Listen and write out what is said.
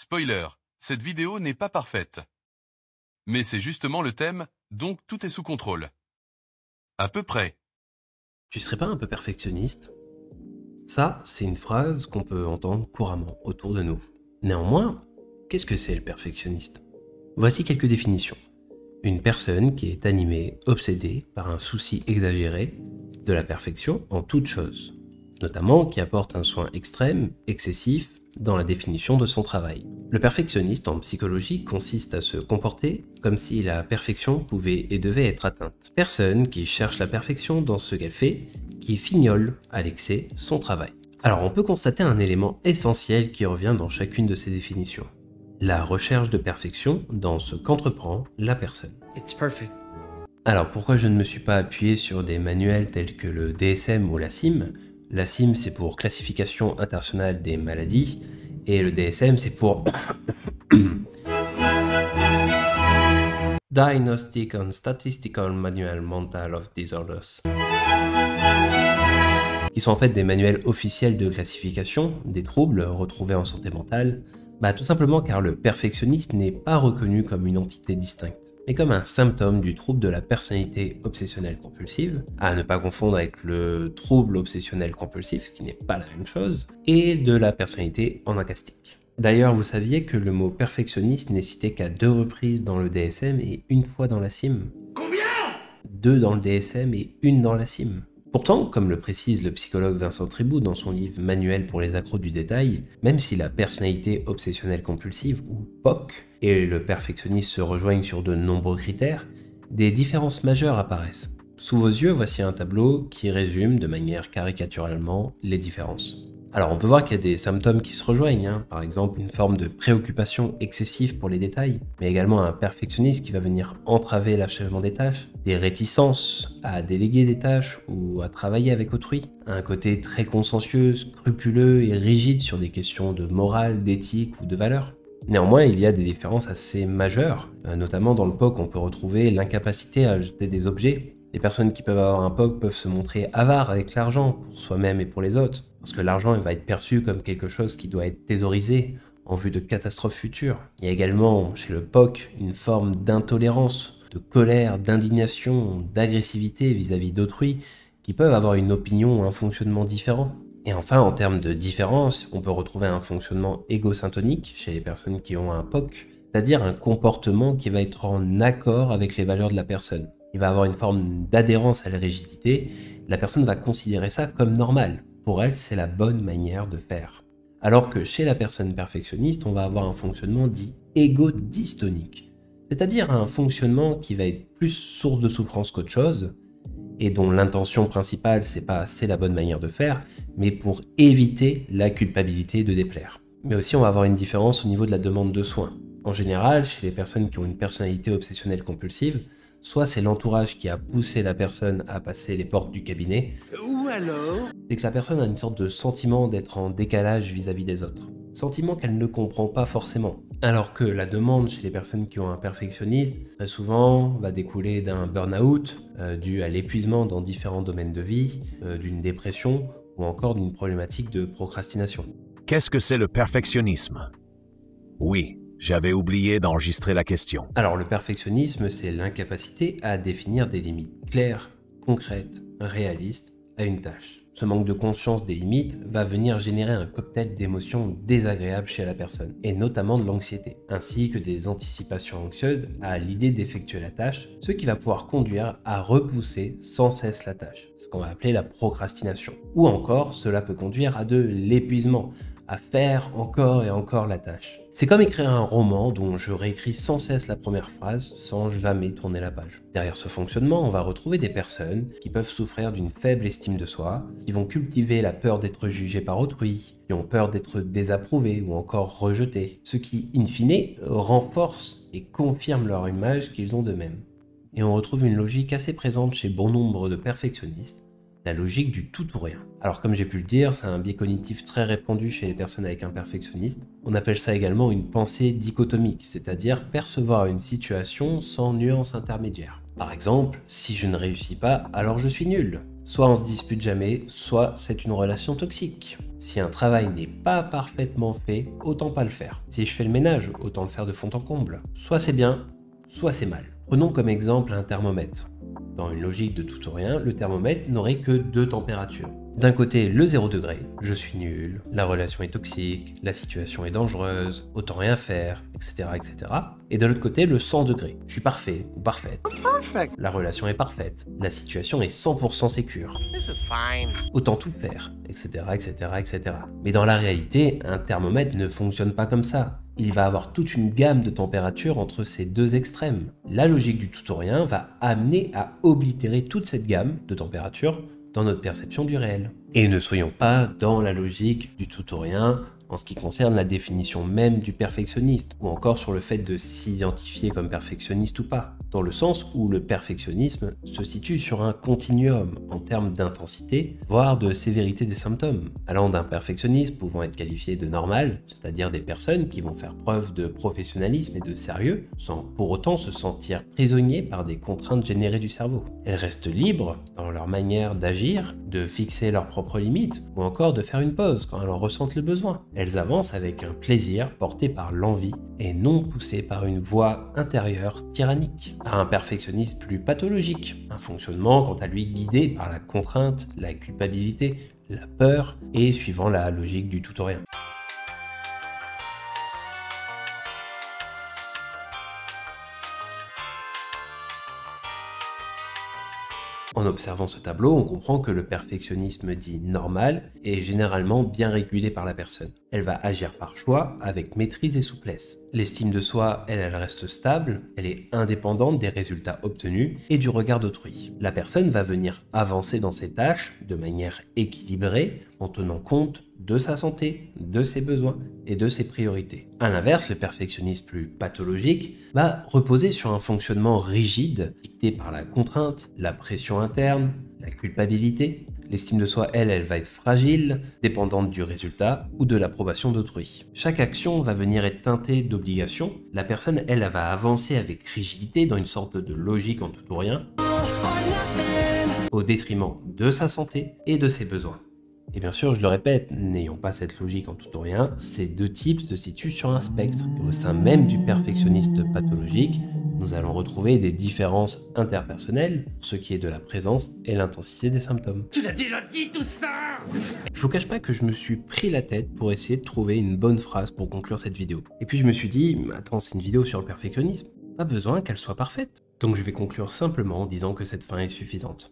Spoiler, cette vidéo n'est pas parfaite. Mais c'est justement le thème, donc tout est sous contrôle. À peu près. Tu serais pas un peu perfectionniste? Ça, c'est une phrase qu'on peut entendre couramment autour de nous. Néanmoins, qu'est-ce que c'est le perfectionniste? Voici quelques définitions. Une personne qui est animée, obsédée par un souci exagéré de la perfection en toute chose, notamment qui apporte un soin extrême, excessif, dans la définition de son travail. Le perfectionniste en psychologie consiste à se comporter comme si la perfection pouvait et devait être atteinte. Personne qui cherche la perfection dans ce qu'elle fait, qui fignole à l'excès son travail. Alors on peut constater un élément essentiel qui revient dans chacune de ces définitions. La recherche de perfection dans ce qu'entreprend la personne. It's perfect. Alors pourquoi je ne me suis pas appuyé sur des manuels tels que le DSM ou la CIM? La CIM c'est pour Classification Internationale des Maladies et le DSM c'est pour Diagnostic and Statistical Manual Mental of Disorders, qui sont en fait des manuels officiels de classification des troubles retrouvés en santé mentale, tout simplement car le perfectionniste n'est pas reconnu comme une entité distincte, mais comme un symptôme du trouble de la personnalité obsessionnelle compulsive, à ne pas confondre avec le trouble obsessionnel compulsif, ce qui n'est pas la même chose, et de la personnalité anacastique. D'ailleurs, vous saviez que le mot perfectionniste n'est cité qu'à 2 reprises dans le DSM et 1 fois dans la CIM? Combien? 2 dans le DSM et 1 dans la CIM. Pourtant, comme le précise le psychologue Vincent Tribout dans son livre Manuel pour les accros du détail, même si la personnalité obsessionnelle compulsive, ou POC, et le perfectionniste se rejoignent sur de nombreux critères, des différences majeures apparaissent. Sous vos yeux, voici un tableau qui résume de manière caricaturalement les différences. Alors on peut voir qu'il y a des symptômes qui se rejoignent, par exemple une forme de préoccupation excessive pour les détails, mais également un perfectionniste qui va venir entraver l'achèvement des tâches, des réticences à déléguer des tâches ou à travailler avec autrui, un côté très consciencieux, scrupuleux et rigide sur des questions de morale, d'éthique ou de valeur. Néanmoins, il y a des différences assez majeures, notamment dans le POC on peut retrouver l'incapacité à jeter des objets. Les personnes qui peuvent avoir un POC peuvent se montrer avares avec l'argent, pour soi-même et pour les autres, parce que l'argent va être perçu comme quelque chose qui doit être thésaurisé en vue de catastrophes futures. Il y a également chez le POC une forme d'intolérance, de colère, d'indignation, d'agressivité vis-à-vis d'autrui qui peuvent avoir une opinion ou un fonctionnement différent. Et enfin, en termes de différence, on peut retrouver un fonctionnement égosyntonique chez les personnes qui ont un POC, c'est-à-dire un comportement qui va être en accord avec les valeurs de la personne. Il va avoir une forme d'adhérence à la rigidité, la personne va considérer ça comme normal. Pour elle, c'est la bonne manière de faire. Alors que chez la personne perfectionniste, on va avoir un fonctionnement dit égodystonique, c'est-à-dire un fonctionnement qui va être plus source de souffrance qu'autre chose, et dont l'intention principale, c'est pas c'est la bonne manière de faire, mais pour éviter la culpabilité de déplaire. Mais aussi, on va avoir une différence au niveau de la demande de soins. En général, chez les personnes qui ont une personnalité obsessionnelle compulsive, soit c'est l'entourage qui a poussé la personne à passer les portes du cabinet, Ou alors? c'est que la personne a une sorte de sentiment d'être en décalage vis-à-vis des autres. Sentiment qu'elle ne comprend pas forcément. Alors que la demande chez les personnes qui ont un perfectionniste, très souvent, va découler d'un burn-out, dû à l'épuisement dans différents domaines de vie, d'une dépression ou encore d'une problématique de procrastination. Qu'est-ce que c'est le perfectionnisme? Oui. J'avais oublié d'enregistrer la question. Alors le perfectionnisme, c'est l'incapacité à définir des limites claires, concrètes, réalistes à une tâche. Ce manque de conscience des limites va venir générer un cocktail d'émotions désagréables chez la personne, et notamment de l'anxiété, ainsi que des anticipations anxieuses à l'idée d'effectuer la tâche, ce qui va pouvoir conduire à repousser sans cesse la tâche, ce qu'on va appeler la procrastination. Ou encore, cela peut conduire à de l'épuisement, à faire encore et encore la tâche. C'est comme écrire un roman dont je réécris sans cesse la première phrase sans jamais tourner la page. Derrière ce fonctionnement, on va retrouver des personnes qui peuvent souffrir d'une faible estime de soi, qui vont cultiver la peur d'être jugées par autrui, qui ont peur d'être désapprouvées ou encore rejetées, ce qui, in fine, renforce et confirme leur image qu'ils ont d'eux-mêmes. Et on retrouve une logique assez présente chez bon nombre de perfectionnistes, la logique du tout ou rien. Alors comme j'ai pu le dire, c'est un biais cognitif très répandu chez les personnes avec un perfectionniste. On appelle ça également une pensée dichotomique, c'est-à-dire percevoir une situation sans nuance intermédiaire. Par exemple, si je ne réussis pas, alors je suis nul. Soit on se dispute jamais, soit c'est une relation toxique. Si un travail n'est pas parfaitement fait, autant pas le faire. Si je fais le ménage, autant le faire de fond en comble. Soit c'est bien, soit c'est mal. Prenons comme exemple un thermomètre. Dans une logique de tout ou rien, le thermomètre n'aurait que 2 températures. D'un côté, le 0 degré, je suis nul, la relation est toxique, la situation est dangereuse, autant rien faire, etc. etc. Et de l'autre côté, le 100 degrés, je suis parfait ou parfaite, la relation est parfaite, la situation est 100% sécure, autant tout faire, etc. etc. etc. Mais dans la réalité, un thermomètre ne fonctionne pas comme ça. Il va avoir toute une gamme de températures entre ces 2 extrêmes. La logique du tout ou rien va amener à oblitérer toute cette gamme de températures dans notre perception du réel. Et ne soyons pas dans la logique du tout ou rien en ce qui concerne la définition même du perfectionniste, ou encore sur le fait de s'identifier comme perfectionniste ou pas, dans le sens où le perfectionnisme se situe sur un continuum en termes d'intensité, voire de sévérité des symptômes, allant d'un perfectionnisme pouvant être qualifié de normal, c'est-à-dire des personnes qui vont faire preuve de professionnalisme et de sérieux, sans pour autant se sentir prisonniers par des contraintes générées du cerveau. Elles restent libres dans leur manière d'agir, de fixer leurs propres limites, ou encore de faire une pause quand elles en ressentent le besoin. Elles avancent avec un plaisir porté par l'envie et non poussé par une voix intérieure tyrannique. Un perfectionniste plus pathologique, un fonctionnement quant à lui guidé par la contrainte, la culpabilité, la peur et suivant la logique du tout ou rien. En observant ce tableau, on comprend que le perfectionnisme dit normal est généralement bien régulé par la personne. Elle va agir par choix, avec maîtrise et souplesse. L'estime de soi, elle reste stable, elle est indépendante des résultats obtenus et du regard d'autrui. La personne va venir avancer dans ses tâches de manière équilibrée en tenant compte de sa santé, de ses besoins et de ses priorités. A l'inverse, le perfectionnisme plus pathologique va reposer sur un fonctionnement rigide, dicté par la contrainte, la pression interne, la culpabilité. L'estime de soi, elle va être fragile, dépendante du résultat ou de l'approbation d'autrui. Chaque action va venir être teintée d'obligation. La personne, elle va avancer avec rigidité dans une sorte de logique en tout ou rien, au détriment de sa santé et de ses besoins. Et bien sûr, je le répète, n'ayant pas cette logique en tout ou rien, ces 2 types se situent sur un spectre. Et au sein même du perfectionniste pathologique, nous allons retrouver des différences interpersonnelles pour ce qui est de la présence et l'intensité des symptômes. Tu l'as déjà dit tout ça! Je vous cache pas que je me suis pris la tête pour essayer de trouver une bonne phrase pour conclure cette vidéo. Et puis je me suis dit, attends, c'est une vidéo sur le perfectionnisme, pas besoin qu'elle soit parfaite. Donc je vais conclure simplement en disant que cette fin est suffisante.